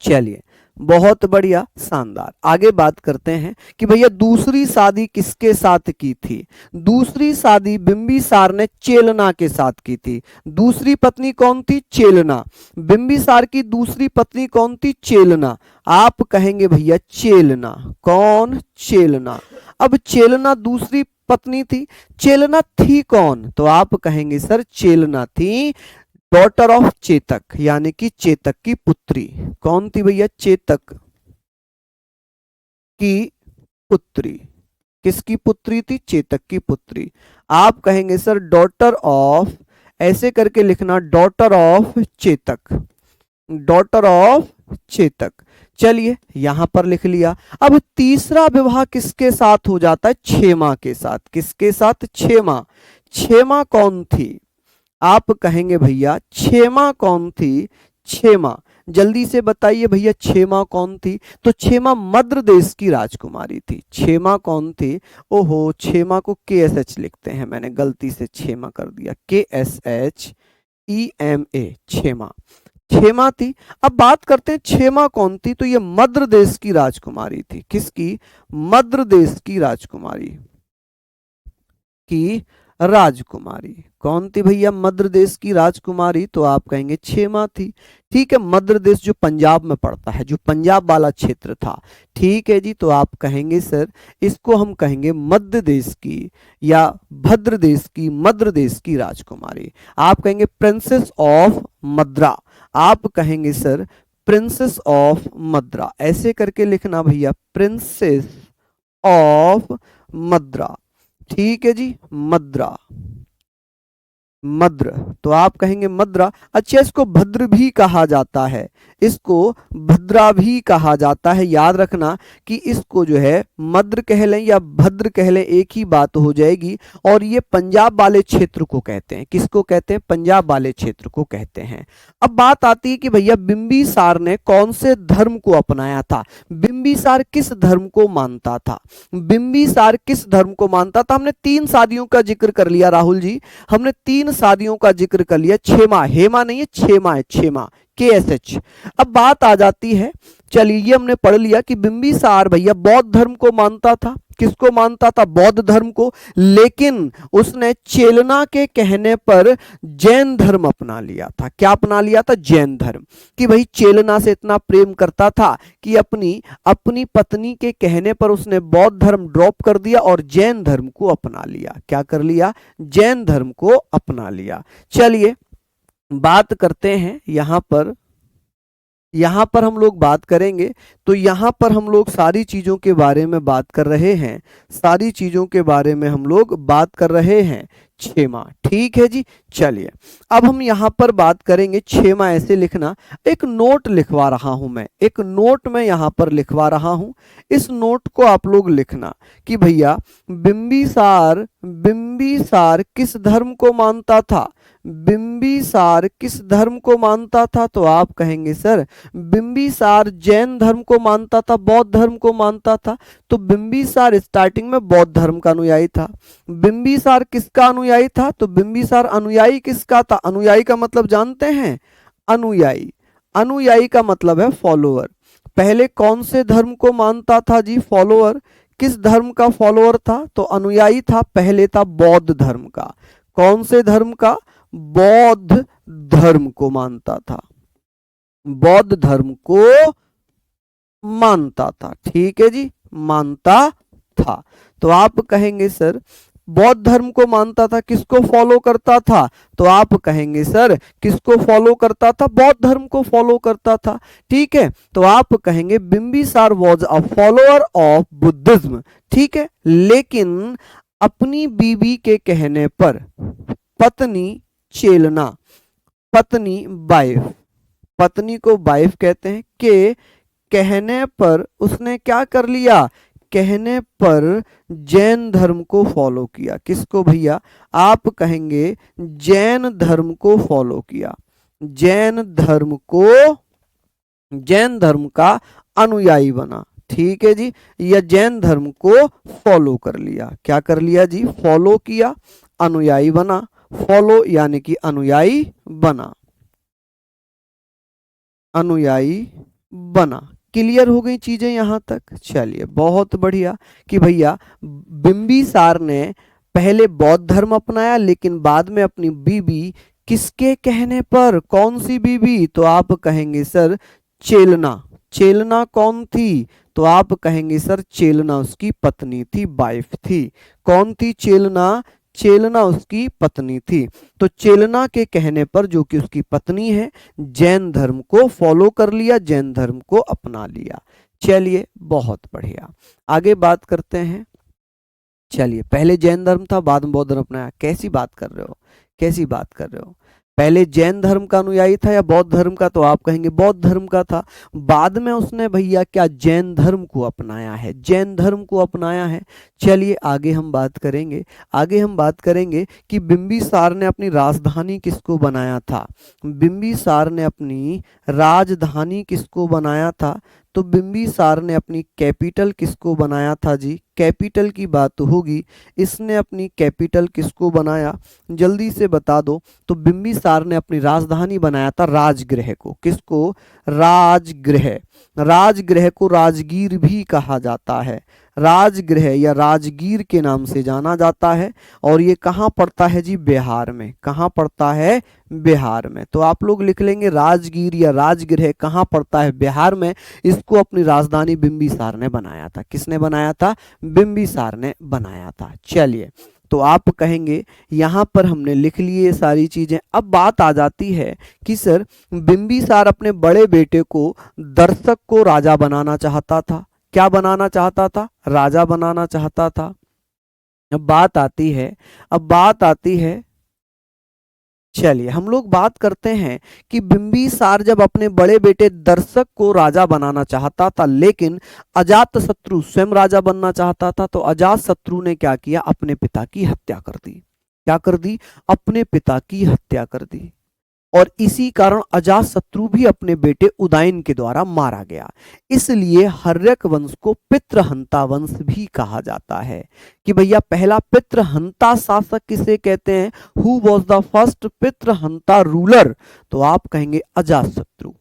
चलिए, बहुत बढ़िया, शानदार। आगे बात करते हैं कि भैया दूसरी शादी किसके साथ की थी? दूसरी शादी बिंबिसार ने चेलना के साथ की थी। दूसरी पत्नी कौन थी? चेलना। बिंबिसार की दूसरी पत्नी कौन थी? चेलना। आप कहेंगे भैया चेलना। कौन? चेलना। अब चेलना दूसरी पत्नी थी, चेलना थी कौन? तो आप कहेंगे सर चेलना थी डॉटर ऑफ चेतक, यानी कि चेतक की पुत्री। कौन थी भैया? चेतक की पुत्री। किसकी पुत्री थी? चेतक की पुत्री। आप कहेंगे सर डॉटर ऑफ, ऐसे करके लिखना, daughter of Chetak. Daughter of Chetak. चलिए, यहां पर लिख लिया। अब तीसरा विवाह किसके साथ हो जाता है? क्षेमा के साथ। किसके साथ? क्षेमा। क्षेमा कौन थी? आप कहेंगे भैया क्षेमा कौन थी? क्षेमा, जल्दी से बताइए भैया क्षेमा कौन थी? तो क्षेमा मद्र देश की राजकुमारी थी। क्षेमा कौन थी? ओहो, क्षेमा को के एस एच लिखते हैं, मैंने गलती से क्षेमा कर दिया, KSHEMA, क्षेमा। क्षेमा थी। अब बात करते हैं क्षेमा कौन थी? तो ये मद्र देश की राजकुमारी थी। किसकी? मद्र देश की राजकुमारी की राजकुमारी। कौन थी भैया मद्र देश की राजकुमारी? तो आप कहेंगे क्षेमा थी। ठीक है, मद्र देश जो पंजाब में पड़ता है, जो पंजाब वाला क्षेत्र था। ठीक है जी, तो आप कहेंगे सर इसको हम कहेंगे मध्य देश की या भद्र देश की, मद्र देश की राजकुमारी। आप कहेंगे प्रिंसेस ऑफ मद्रा। आप कहेंगे सर प्रिंसेस ऑफ मद्रा। ऐसे करके लिखना भैया, प्रिंसेस ऑफ मद्रा। ठीक है जी, मद्रा। मद्र, तो आप कहेंगे मद्रा। अच्छा, इसको भद्र भी कहा जाता है, इसको भद्रा भी कहा जाता है। याद रखना कि इसको जो है मद्र कह लें या भद्र कह लें, एक ही बात हो जाएगी। और ये पंजाब वाले क्षेत्र को कहते हैं। किसको कहते हैं? पंजाब वाले क्षेत्र को कहते हैं। अब बात आती है कि भैया बिंबिसार ने कौन से धर्म को अपनाया था? बिंबिसार किस धर्म को मानता था? बिंबिसार किस धर्म को मानता था? हमने 3 शादियों का जिक्र कर लिया राहुल जी, हमने 3 शादियों का जिक्र कर लिया। क्षेमा, हेमा नहीं है, क्षेमा है, क्षेमा, KSH। अब बात आ जाती है, चलिए ये हमने पढ़ लिया कि बिंबिसार भैया बौद्ध धर्म को मानता था। किसको मानता था? बौद्ध धर्म को। लेकिन उसने चेलना के कहने पर जैन धर्म अपना लिया था। क्या अपना लिया था? जैन धर्म। कि भाई चेलना से इतना प्रेम करता था कि अपनी अपनी पत्नी के कहने पर उसने बौद्ध धर्म ड्रॉप कर दिया और जैन धर्म को अपना लिया। क्या कर लिया? जैन धर्म को अपना लिया। चलिए बात करते हैं यहां पर हम लोग बात करेंगे। तो यहां पर हम लोग सारी चीजों के बारे में बात कर रहे हैं, सारी चीजों के बारे में हम लोग बात कर रहे हैं। क्षेमा, ठीक है जी। चलिए अब हम यहां पर बात करेंगे क्षेमा। ऐसे लिखना, एक नोट लिखवा रहा हूं मैं, एक नोट मैं यहां पर लिखवा रहा हूं। इस नोट को आप लोग लिखना कि भैया बिंबिसार, बिंबिसार किस धर्म को मानता था? बिंबिसार किस धर्म को मानता था? तो आप कहेंगे सर बिंबिसार जैन धर्म को मानता था, बौद्ध धर्म को मानता था। तो बिंबिसार स्टार्टिंग में बौद्ध धर्म का अनुयायी था। बिंबिसार किसका अनुयायी था? तो बिंबिसार अनुयायी किसका था? अनुयायी का मतलब जानते हैं? अनुयायी, अनुयायी का मतलब है फॉलोअर। पहले कौन से धर्म को मानता था जी? फॉलोअर। किस धर्म का फॉलोअर था? तो अनुयायी था, पहले था बौद्ध धर्म का। कौन से धर्म का? बौद्ध धर्म को मानता था, बौद्ध धर्म को मानता था। ठीक है जी, मानता था। तो आप कहेंगे सर बौद्ध धर्म को मानता था, किसको फॉलो करता था? तो आप कहेंगे सर किसको फॉलो करता था? बौद्ध धर्म को फॉलो करता था। ठीक है, तो आप कहेंगे Bimbisara was a follower of Buddhism. ठीक है, लेकिन अपनी बीवी के कहने पर, पत्नी चेलना, पत्नी वाइफ, पत्नी को वाइफ कहते हैं, के कहने पर उसने क्या कर लिया? कहने पर जैन धर्म को फॉलो किया। किसको भैया? आप कहेंगे जैन धर्म को फॉलो किया, जैन धर्म को, जैन धर्म का अनुयायी बना। ठीक है जी, या जैन धर्म को फॉलो कर लिया। क्या कर लिया जी? फॉलो किया, अनुयायी बना। फॉलो यानी कि अनुयायी बना, अनुयायी बना। क्लियर हो गई चीजें यहां तक? चलिए बहुत बढ़िया कि भैया बिंबिसार ने पहले बौद्ध धर्म अपनाया, लेकिन बाद में अपनी बीवी, किसके कहने पर? कौन सी बीवी? तो आप कहेंगे सर चेलना। चेलना कौन थी? तो आप कहेंगे सर चेलना उसकी पत्नी थी, वाइफ थी। कौन थी चेलना? चेलना उसकी पत्नी थी। तो चेलना के कहने पर, जो कि उसकी पत्नी है, जैन धर्म को फॉलो कर लिया, जैन धर्म को अपना लिया। चलिए बहुत बढ़िया, आगे बात करते हैं। चलिए, पहले जैन धर्म था, बाद में बौद्ध धर्म अपनाया। कैसी बात कर रहे हो, कैसी बात कर रहे हो? पहले जैन धर्म का अनुयायी था या बौद्ध धर्म का? तो आप कहेंगे बौद्ध धर्म का था। बाद में उसने भैया क्या? जैन धर्म को अपनाया है, जैन धर्म को अपनाया है। चलिए आगे हम बात करेंगे, आगे हम बात करेंगे कि बिंबिसार ने अपनी राजधानी किसको बनाया था? बिंबिसार ने अपनी राजधानी किसको बनाया था? तो बिंबिसार ने अपनी कैपिटल किसको बनाया था जी? कैपिटल की बात होगी, इसने अपनी कैपिटल किसको बनाया? जल्दी से बता दो। तो बिंबिसार ने अपनी राजधानी बनाया था राजगृह को। किसको? राजगृह। राजगृह को राजगीर भी कहा जाता है, राजगृह या राजगीर के नाम से जाना जाता है। और ये कहाँ पड़ता है जी? बिहार में। कहाँ पड़ता है? बिहार में। तो आप लोग लिख लेंगे राजगीर या राजगृह कहाँ पड़ता है? बिहार में। इसको अपनी राजधानी बिंबिसार ने बनाया था। किसने बनाया था? बिंबिसार ने बनाया था। चलिए, तो आप कहेंगे यहां पर हमने लिख लिए सारी चीजें। अब बात आ जाती है कि सर बिंबिसार अपने बड़े बेटे को, दर्शक को राजा बनाना चाहता था। क्या बनाना चाहता था? राजा बनाना चाहता था। अब बात आती है, अब बात आती है, चलिए हम लोग बात करते हैं कि बिंबिसार जब अपने बड़े बेटे दर्शक को राजा बनाना चाहता था, लेकिन अजातशत्रु स्वयं राजा बनना चाहता था, तो अजातशत्रु ने क्या किया? अपने पिता की हत्या कर दी। क्या कर दी? अपने पिता की हत्या कर दी। और इसी कारण अजातशत्रु भी अपने बेटे उदयन के द्वारा मारा गया। इसलिए हर्यक वंश को पितृहंता वंश भी कहा जाता है। कि भैया पहला पितृहंता शासक किसे कहते हैं? हु वॉज द फर्स्ट पितृहंता रूलर? तो आप कहेंगे अजातशत्रु।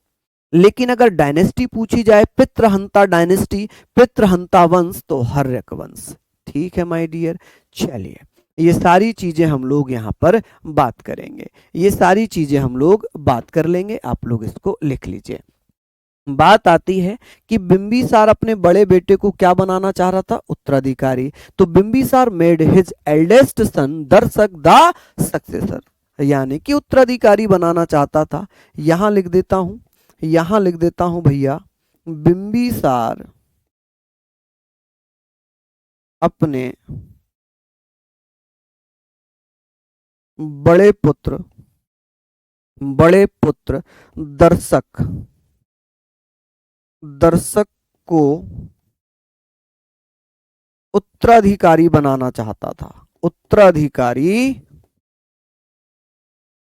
लेकिन अगर डायनेस्टी पूछी जाए, पितृहंता डायनेस्टी, पितृहंता वंश, तो हर्यक वंश। ठीक है माय डियर। चलिए, ये सारी चीजें हम लोग यहाँ पर बात करेंगे, ये सारी चीजें हम लोग बात कर लेंगे। आप लोग इसको लिख लीजिए। बात आती है कि बिंबिसार अपने बड़े बेटे को क्या बनाना चाह रहा था? उत्तराधिकारी। तो Bimbisara made his eldest son दर्शक द सक्सेसर, यानी कि उत्तराधिकारी बनाना चाहता था। यहां लिख देता हूं, यहां लिख देता हूं भैया, बिंबिसार अपने बड़े पुत्र, बड़े पुत्र दर्शक, दर्शक को उत्तराधिकारी बनाना चाहता था। उत्तराधिकारी,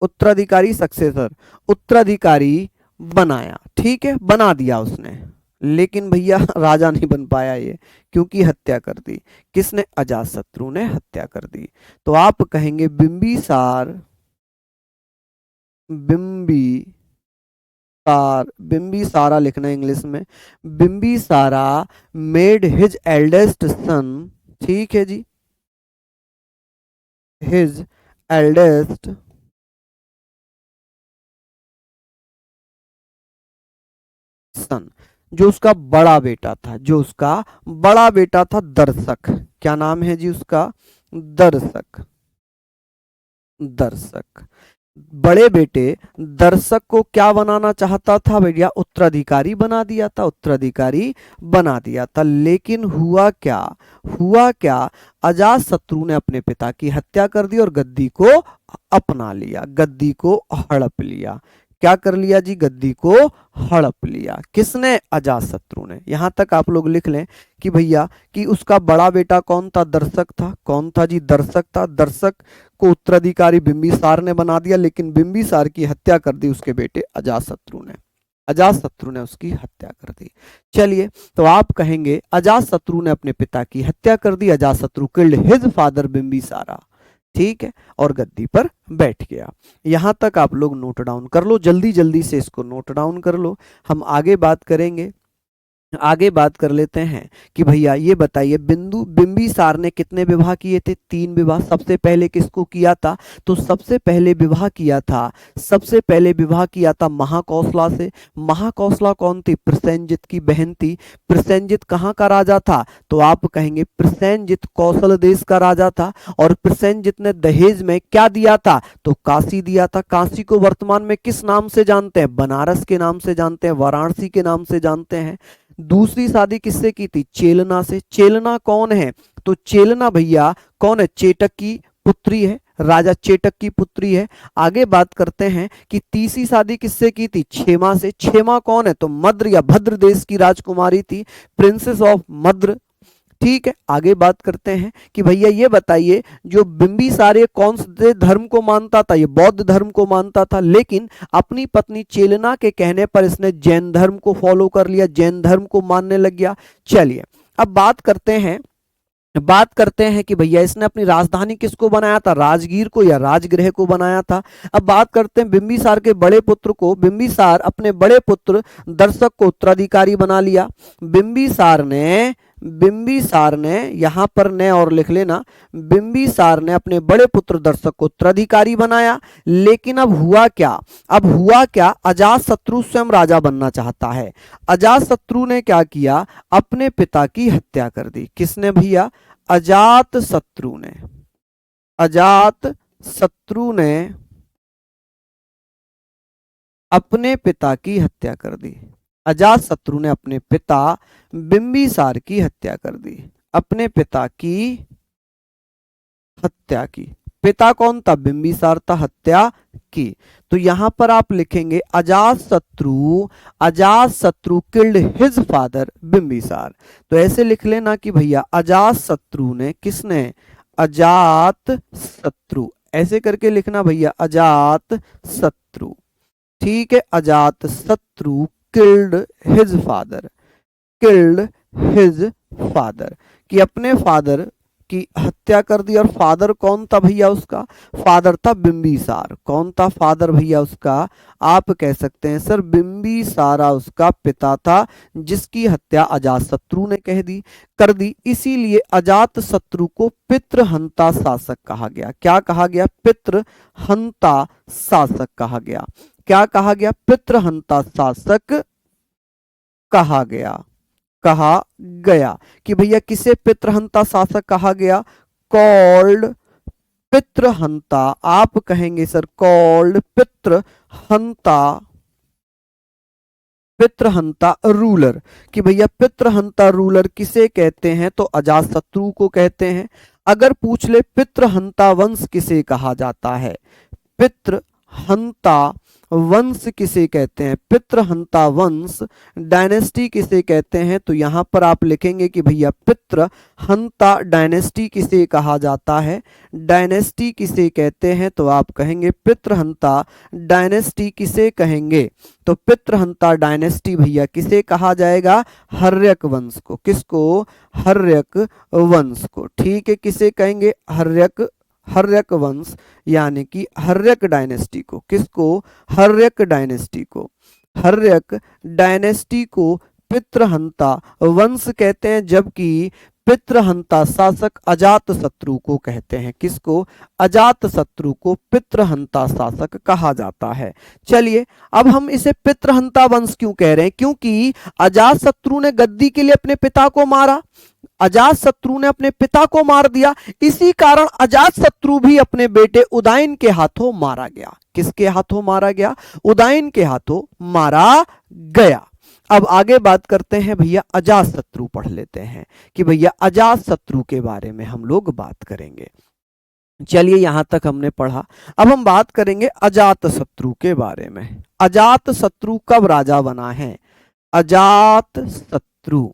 उत्तराधिकारी सक्सेसर, उत्तराधिकारी बनाया। ठीक है, बना दिया उसने, लेकिन भैया राजा नहीं बन पाया ये, क्योंकि हत्या कर दी। किसने? अजातशत्रु ने हत्या कर दी। तो आप कहेंगे बिंबिसार, बिंबिसार, बिंबिसारा लिखना है इंग्लिश में, बिंबिसारा मेड हिज एल्डेस्ट सन, ठीक है जी, हिज एल्डेस्ट सन, जो उसका बड़ा बेटा था, जो उसका बड़ा बेटा था दर्शक, क्या नाम है जी उसका? दर्शक। दर्शक बड़े बेटे दर्शक को क्या बनाना चाहता था भैया? उत्तराधिकारी बना दिया था, उत्तराधिकारी बना दिया था। लेकिन हुआ क्या? हुआ क्या? अजातशत्रु ने अपने पिता की हत्या कर दी और गद्दी को अपना लिया, गद्दी को हड़प लिया। क्या कर लिया जी? गद्दी को हड़प लिया। किसने? अजातशत्रु ने। यहां तक आप लोग लिख लें कि भैया कि उसका बड़ा बेटा कौन था? दर्शक था। कौन था जी? दर्शक था। दर्शक को उत्तराधिकारी बिंबिसार ने बना दिया, लेकिन बिंबिसार की हत्या कर दी उसके बेटे अजातशत्रु ने। अजातशत्रु ने उसकी हत्या कर दी। चलिए, तो आप कहेंगे अजातशत्रु ने अपने पिता की हत्या कर दी, अजातशत्रु किल्ड हिज फादर बिंबिसारा, ठीक है, और गद्दी पर बैठ गया। यहां तक आप लोग नोट डाउन कर लो, जल्दी जल्दी से इसको नोट डाउन कर लो। हम आगे बात करेंगे, आगे बात कर लेते हैं कि भैया ये बताइए बिंबिसार ने कितने विवाह किए थे? 3 विवाह। सबसे पहले किसको किया था? तो सबसे पहले विवाह किया था, सबसे पहले विवाह किया था महाकौशला से। महाकौशला कौन थी? प्रसेनजित की बहन थी। प्रसेनजित कहाँ का राजा था? तो आप कहेंगे प्रसेनजित कौशल देश का राजा था। और प्रसेनजित ने दहेज में क्या दिया था? तो काशी दिया था। काशी को वर्तमान में किस नाम से जानते हैं? बनारस के नाम से जानते हैं, वाराणसी के नाम से जानते हैं। दूसरी शादी किससे की थी? चेलना से। चेलना कौन है? तो चेलना भैया कौन है? चेटक की पुत्री है, राजा चेटक की पुत्री है। आगे बात करते हैं कि तीसरी शादी किससे की थी? क्षेमा से। क्षेमा कौन है? तो मद्र या भद्र देश की राजकुमारी थी, प्रिंसेस ऑफ मद्र, ठीक है। आगे बात करते हैं कि भैया ये बताइए जो बिंबिसार ये कौन से धर्म को मानता था? ये बौद्ध धर्म को मानता था, लेकिन अपनी पत्नी चेलना के कहने पर इसने जैन धर्म को फॉलो कर लिया, जैन धर्म को मानने लग गया। चलिए, अब बात करते हैं कि भैया इसने अपनी राजधानी किसको बनाया था? राजगीर को या राजगृह को बनाया था। अब बात करते हैं बिंबिसार के बड़े पुत्र को। बिंबिसार अपने बड़े पुत्र दर्शक को उत्तराधिकारी बना लिया। बिंबिसार ने यहां पर ने और लिख लेना, बिंबिसार ने अपने बड़े पुत्र दर्शक को उत्तराधिकारी बनाया। लेकिन अब हुआ क्या? अब हुआ क्या? अजातशत्रु स्वयं राजा बनना चाहता है। अजातशत्रु ने क्या किया? अपने पिता की हत्या कर दी। किसने भैया? अजातशत्रु ने। अजातशत्रु ने अपने पिता की हत्या कर दी। अजातशत्रु ने अपने पिता बिंबिसार की हत्या कर दी। अपने पिता की हत्या की। पिता कौन था? बिंबिसार था, हत्या की। तो यहां पर आप लिखेंगे Ajatashatru killed his father Bimbisara. तो ऐसे लिख लेना कि भैया अजातशत्रु ने, किसने? अजातशत्रु, ऐसे करके लिखना भैया, अजातशत्रु, ठीक है। Ajatashatru killed his father, killed his father, कि अपने फादर की हत्या कर दी। और फादर कौन था भैया उसका? फादर था बिंबिसार। कौन था फादर भैया उसका? आप कह सकते हैं सर बिंबिसारा उसका पिता था, जिसकी हत्या अजातशत्रु ने कर दी। इसीलिए अजातशत्रु को पितृहंता शासक कहा गया। क्या कहा गया? पितृहंता शासक कहा गया। क्या कहा गया? पितृहंता शासक कहा गया कि भैया किसे पितृहंता शासक कहा गया? कॉल्ड पितृहंता। आप कहेंगे सर कॉल्ड पितृहंता रूलर, कि भैया पितृहंता रूलर किसे कहते हैं? तो अजातशत्रु को कहते हैं। अगर पूछ ले पितृहंता वंश किसे कहा जाता है? पितृहंता वंश किसे कहते हैं? पितृहंता वंश डायनेस्टी किसे कहते हैं? तो यहां पर आप लिखेंगे कि भैया पितृहंता डायनेस्टी किसे कहा जाता है? डायनेस्टी किसे कहते हैं? तो आप कहेंगे पितृहंता डायनेस्टी किसे कहेंगे? तो पितृहंता डायनेस्टी भैया किसे कहा जाएगा? हर्यक वंश को। किसको? हर्यक वंश को, ठीक है। किसे कहेंगे? हर्यक वंश, यानी कि हर्यक डायनेस्टी को। किसको? हर्यक डायनेस्टी को। हर्यक डायनेस्टी को पितृहंता वंश कहते हैं, जबकि पितृहंता शासक अजात शत्रु को कहते हैं। किसको? अजात शत्रु को पितृहंता शासक कहा जाता है। चलिए, अब हम इसे पितृहंता वंश क्यों कह रहे हैं? क्योंकि अजात शत्रु ने गद्दी के लिए अपने पिता को मारा, अजात शत्रु ने अपने पिता को मार दिया, इसी कारण अजात शत्रु भी अपने बेटे उदयन के हाथों मारा गया। किसके हाथों मारा गया? उदयन के हाथों मारा गया। अब आगे बात करते हैं भैया, अजात शत्रु पढ़ लेते हैं कि भैया अजात शत्रु के बारे में हम लोग बात करेंगे। चलिए, यहां तक हमने पढ़ा। अब हम बात करेंगे अजात शत्रु के बारे में। अजात शत्रु कब राजा बना है? अजात शत्रु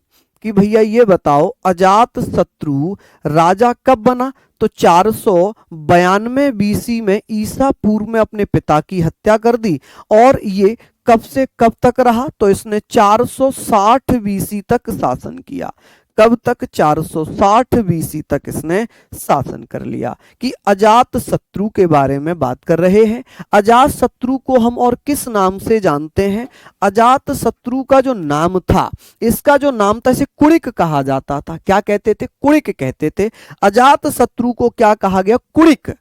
कि भैया ये बताओ, अजात शत्रु राजा कब बना? तो 492 बीसी में ईसा पूर्व में अपने पिता की हत्या कर दी। और ये कब से कब तक रहा? तो इसने 460 बीसी तक शासन किया। कब तक? 460 बीसी तक इसने शासन कर लिया। कि अजात शत्रु के बारे में बात कर रहे हैं। अजात शत्रु को हम और किस नाम से जानते हैं? अजात शत्रु का जो नाम था, इसका जो नाम था, इसे कुणिक कहा जाता था। क्या कहते थे? कुणिक कहते थे। अजात शत्रु को क्या कहा गया? कुणिक।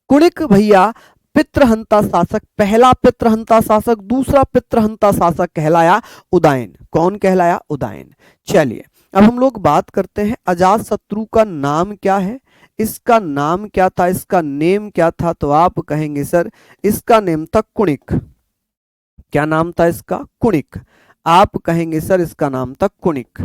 कुणिक भैया पितृहंता शासक, पहला पितृहंता शासक। दूसरा पितृहंता शासक कहलाया उदयन। कौन कहलाया? उदयन। चलिए, अब हम लोग बात करते हैं अजात शत्रु का नाम क्या है। इसका नाम क्या था? इसका नेम क्या था? तो आप कहेंगे सर इसका नेम था कुणिक। क्या नाम था इसका? कुणिक। आप कहेंगे सर इसका नाम था कुणिक।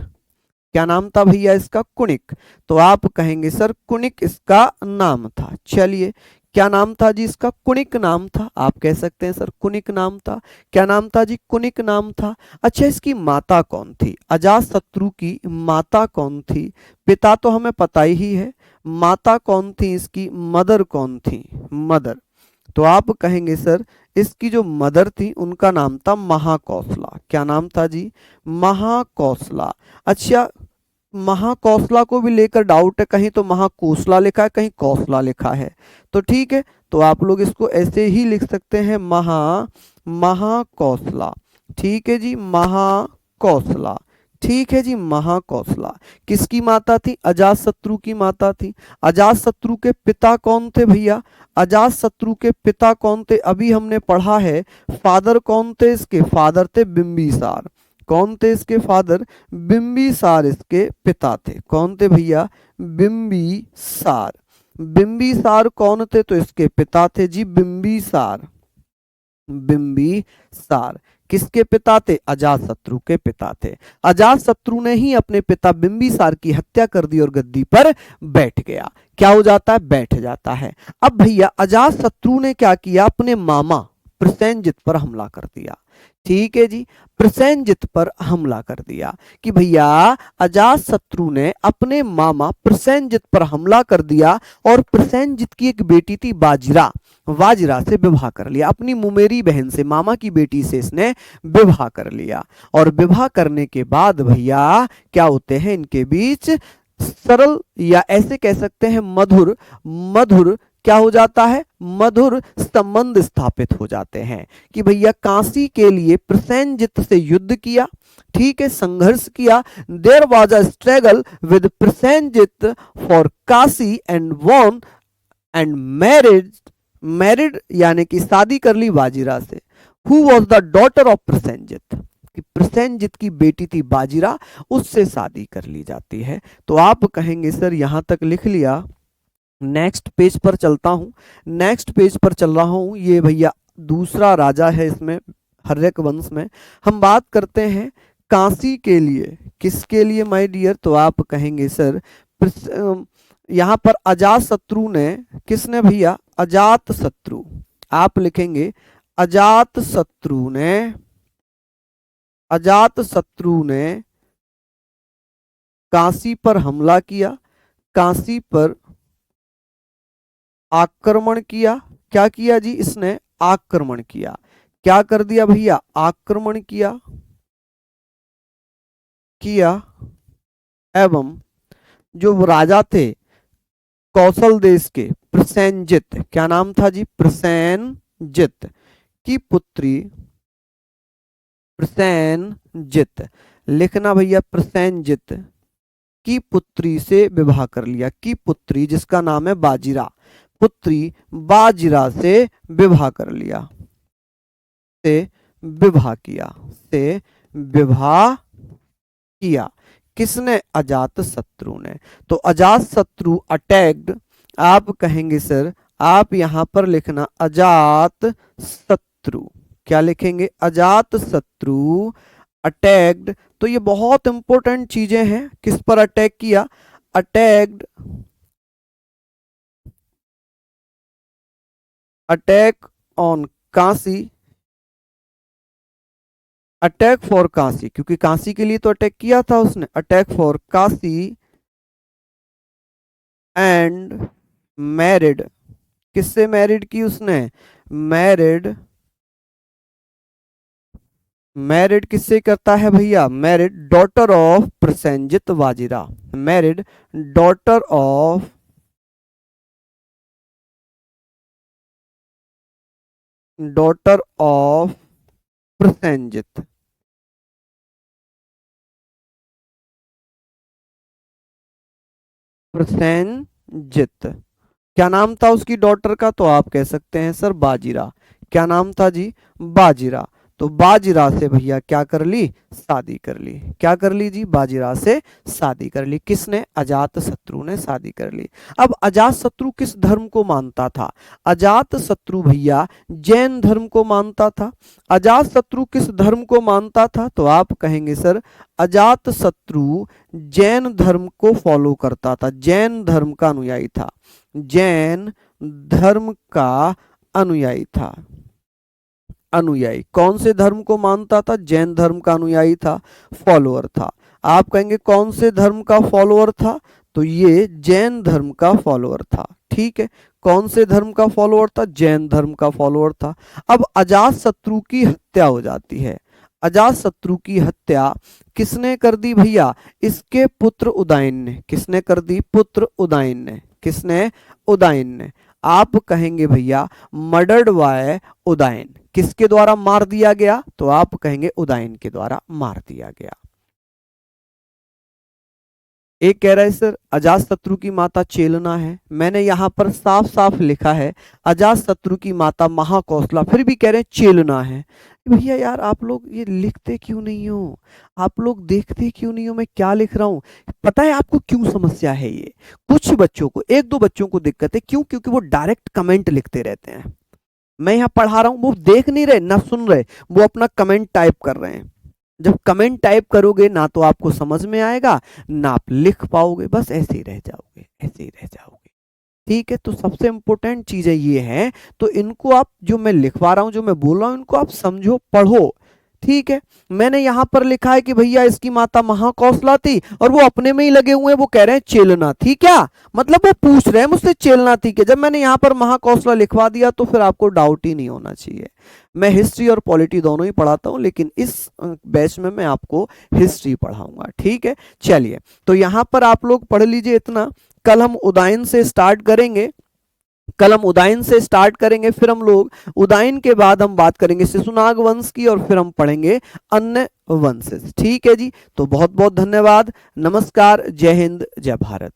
क्या नाम था भैया इसका? कुणिक। तो आप कहेंगे सर कुणिक इसका नाम था। चलिए, क्या नाम था जी इसका? कुणिक नाम था। आप कह सकते हैं सर कुणिक नाम था। क्या नाम था जी? कुणिक नाम था। अच्छा, इसकी माता कौन थी? अजात शत्रु की माता कौन थी? पिता तो हमें पता ही है, माता कौन थी इसकी? मदर कौन थी? मदर। तो आप कहेंगे सर इसकी जो मदर थी उनका नाम था महाकौशला। क्या नाम था जी? महाकौशला। अच्छा, महाकौशला को भी लेकर डाउट है, कहीं तो महाकोशला लिखा है, कहीं कौशला लिखा है। तो ठीक है, तो आप लोग इसको ऐसे ही लिख सकते हैं महाकौशला। ठीक है जी, महाकौशला। ठीक है जी, महाकौशला किसकी माता थी? अजात शत्रु की माता थी। अजात शत्रु के पिता कौन थे भैया? अजात शत्रु के पिता कौन थे? अभी हमने पढ़ा है। फादर कौन थे इसके? फादर थे बिंबिसार। कौन थे इसके फादर? बिंबिसार इसके पिता थे। कौन थे भैया? बिंबिसार। बिंबिसार कौन थे? तो इसके पिता थे जी बिंबिसार। बिंबिसार किसके पिता थे? अजात शत्रु के पिता थे। अजात शत्रु ने ही अपने पिता बिंबिसार की हत्या कर दी और गद्दी पर बैठ गया। क्या हो जाता है? बैठ जाता है। अब भैया अजात शत्रु ने क्या किया? अपने मामा प्रसेनजित पर हमला कर दिया। ठीक है जी, प्रसेनजित पर हमला कर दिया। कि भैया अजात शत्रु ने अपने मामा प्रसेनजित पर हमला कर दिया और प्रसेनजित की एक बेटी थी वाजिरा, वाजिरा से विवाह कर लिया। अपनी मुमेरी बहन से, मामा की बेटी से इसने विवाह कर लिया। और विवाह करने के बाद भैया क्या होते हैं इनके बीच? सरल या ऐसे कह सकते हैं मधुर मधुर क्या हो जाता है? मधुर संबंध स्थापित हो जाते हैं। कि भैया काशी के लिए प्रसेनजित से युद्ध किया। ठीक है, संघर्ष किया। There was a struggle with Prasenjit for Kashi and won and married यानी कि शादी कर ली वाजिरा से। Who was the daughter of Prasenjit? कि प्रसेनजित की बेटी थी वाजिरा, उससे शादी कर ली जाती है। तो आप कहेंगे सर यहां तक लिख लिया। नेक्स्ट पेज पर चलता हूं। नेक्स्ट पेज पर चल रहा हूं। ये भैया दूसरा राजा है इसमें, हर्यक वंश में। हम बात करते हैं काशी के लिए। किसके लिए माय डियर? तो आप कहेंगे सर यहां पर अजात शत्रु ने, किसने भैया? अजात शत्रु। आप लिखेंगे अजात शत्रु ने, अजात शत्रु ने काशी पर हमला किया, काशी पर आक्रमण किया। क्या किया जी? इसने आक्रमण किया। क्या कर दिया भैया? आक्रमण किया एवं जो राजा थे कौशल देश के प्रसेनजित, क्या नाम था जी? प्रसेनजित की पुत्री, प्रसेनजित लिखना भैया, प्रसेनजित की पुत्री से विवाह कर लिया। की पुत्री जिसका नाम है बाजीरा, पुत्री बाजीरा से विवाह कर लिया, से विवाह किया, से विवाह किया। किसने? अजात शत्रु ने। तो अजात शत्रु अटैक्ड, आप कहेंगे सर, आप यहां पर लिखना अजात शत्रु। क्या लिखेंगे? अजात शत्रु अटैक्ड। तो ये बहुत इंपॉर्टेंट चीजें हैं। किस पर अटैक किया? Attacked, attack on Kashi, attack for Kashi, क्योंकि काशी के लिए तो अटैक किया था उसने। Attack for Kashi and married, किससे मैरिड की उसने? मैरिड, मैरिड किससे करता है भैया? मैरिड डॉटर ऑफ प्रसेनजित बाजीरा, married daughter of Prasenjit, Prasenjit. क्या नाम था उसकी डॉटर का? तो आप कह सकते हैं सर बाजीरा। क्या नाम था जी? बाजीरा। तो बाजीरा से भैया क्या कर ली? शादी कर ली। क्या कर ली जी? बाजीरा से शादी कर ली। किसने? अजात शत्रु ने शादी कर ली। अब अजात शत्रु किस धर्म को मानता था? अजात शत्रु भैया जैन धर्म को मानता था। अजात शत्रु किस धर्म को मानता था? तो आप कहेंगे सर अजात शत्रु जैन धर्म को फॉलो करता था, जैन धर्म का अनुयायी था, जैन धर्म का अनुयायी था। अनुयायी कौन से धर्म को मानता था? जैन धर्म का अनुयायी था, फॉलोअर था। आप कहेंगे कौन से धर्म का फॉलोअर था? तो ये जैन धर्म का फॉलोअर था। ठीक है, कौन से धर्म का फॉलोअर था? जैन धर्म का फॉलोअर था। अब अजात शत्रु की हत्या हो जाती है। अजात शत्रु की हत्या किसने कर दी भैया? इसके पुत्र उदयन ने। किसने कर दी? पुत्र उदयन ने। किसने? उदयन ने। आप कहेंगे भैया मर्डर्ड बाय उदयन, किसके द्वारा मार दिया गया? तो आप कहेंगे उदयन के द्वारा मार दिया गया। एक कह रहा है सर अजात शत्रु की माता चेलना है, मैंने यहां पर साफ साफ लिखा है अजात शत्रु की माता महाकौशला, फिर भी कह रहे हैं चेलना है। भैया यार आप लोग ये लिखते क्यों नहीं हो? आप लोग देखते क्यों नहीं हो मैं क्या लिख रहा हूं? पता है आपको क्यों समस्या है? ये कुछ बच्चों को, एक दो बच्चों को दिक्कत है। क्यों? क्योंकि वो डायरेक्ट कमेंट लिखते रहते हैं। मैं यहाँ पढ़ा रहा हूं, वो देख नहीं रहे ना सुन रहे, वो अपना कमेंट टाइप कर रहे हैं। जब कमेंट टाइप करोगे ना तो आपको समझ में आएगा ना आप लिख पाओगे, बस ऐसे ही रह जाओगे, ऐसे ही रह जाओगे। ठीक है, तो सबसे इंपॉर्टेंट चीजें ये है, तो इनको आप जो मैं लिखवा रहा हूं, जो मैं बोल रहा हूं, इनको आप समझो, पढ़ो। ठीक है, मैंने यहां पर लिखा है कि भैया इसकी माता महाकौशला थी, और वो अपने में ही लगे हुए हैं, वो कह रहे हैं चेलना थी। क्या मतलब? वो पूछ रहे हैं मुझसे चेलना थी क्या? जब मैंने यहां पर महाकौशला लिखवा दिया तो फिर आपको डाउट ही नहीं होना चाहिए। मैं हिस्ट्री और पॉलिटी दोनों ही पढ़ाता हूं, लेकिन इस बैच में मैं आपको हिस्ट्री पढ़ाऊंगा। ठीक है, चलिए तो यहां पर आप लोग पढ़ लीजिए इतना। कल हम उदयन से स्टार्ट करेंगे, कल हम उदयन से स्टार्ट करेंगे, फिर हम लोग उदयन के बाद हम बात करेंगे शिशुनाग वंश की, और फिर हम पढ़ेंगे अन्य वंश। ठीक है जी, तो बहुत बहुत धन्यवाद, नमस्कार, जय हिंद, जय भारत।